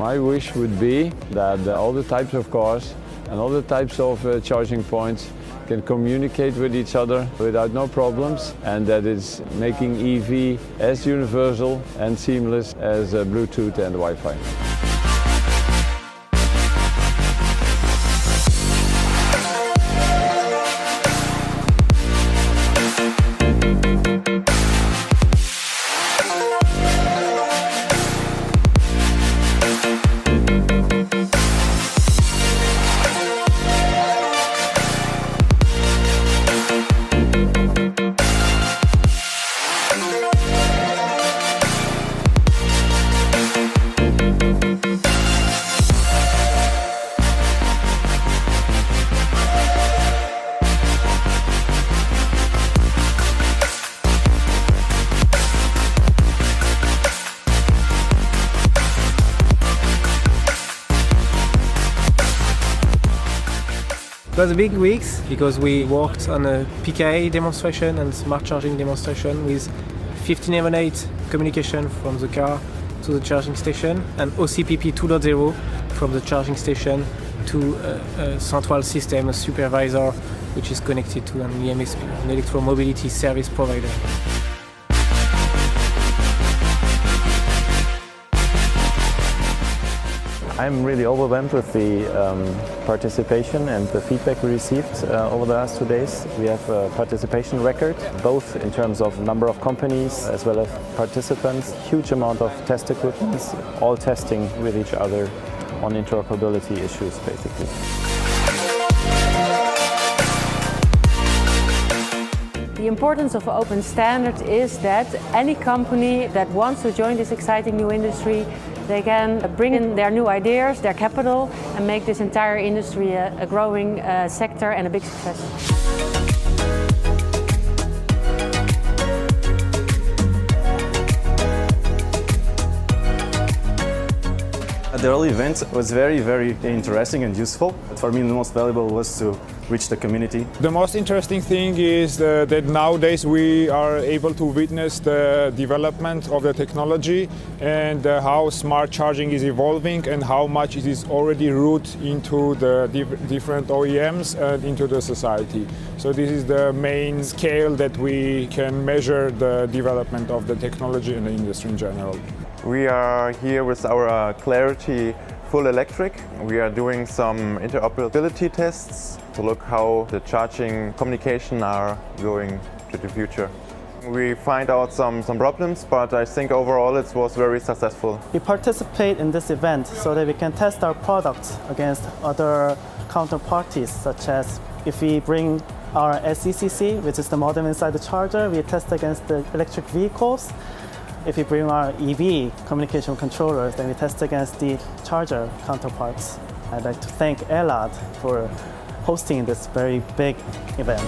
My wish would be that all the types of cars and all the types of charging points can communicate with each other without no problems, and that is making EV as universal and seamless as Bluetooth and Wi-Fi. It was a big week because we worked on a PKI demonstration and smart charging demonstration with 15.8 communication from the car to the charging station, and OCPP 2.0 from the charging station to a central system, a supervisor, which is connected to an EMSP, an electromobility service provider. I'm really overwhelmed with the participation and the feedback we received over the last 2 days. We have a participation record, both in terms of number of companies as well as participants, huge amount of test equipment, all testing with each other on interoperability issues, basically. The importance of open standards is that any company that wants to join this exciting new industry, they can bring in their new ideas, their capital, and make this entire industry a growing sector and a big success. The early event was very interesting and useful. For me, the most valuable was to reach the community. The most interesting thing is that nowadays we are able to witness the development of the technology and how smart charging is evolving and how much it is already rooted into the different OEMs and into the society. So this is the main scale that we can measure the development of the technology and the industry in general. We are here with our Clarity full electric. We are doing some interoperability tests to look how the charging communication are going to the future. We find out some problems, but I think overall it was very successful. We participate in this event so that we can test our products against other counterparties, such as if we bring our SECC, which is the modem inside the charger, we test against the electric vehicles. If we bring our EV communication controllers, then we test against the charger counterparts. I'd like to thank ElaadNL for hosting this very big event.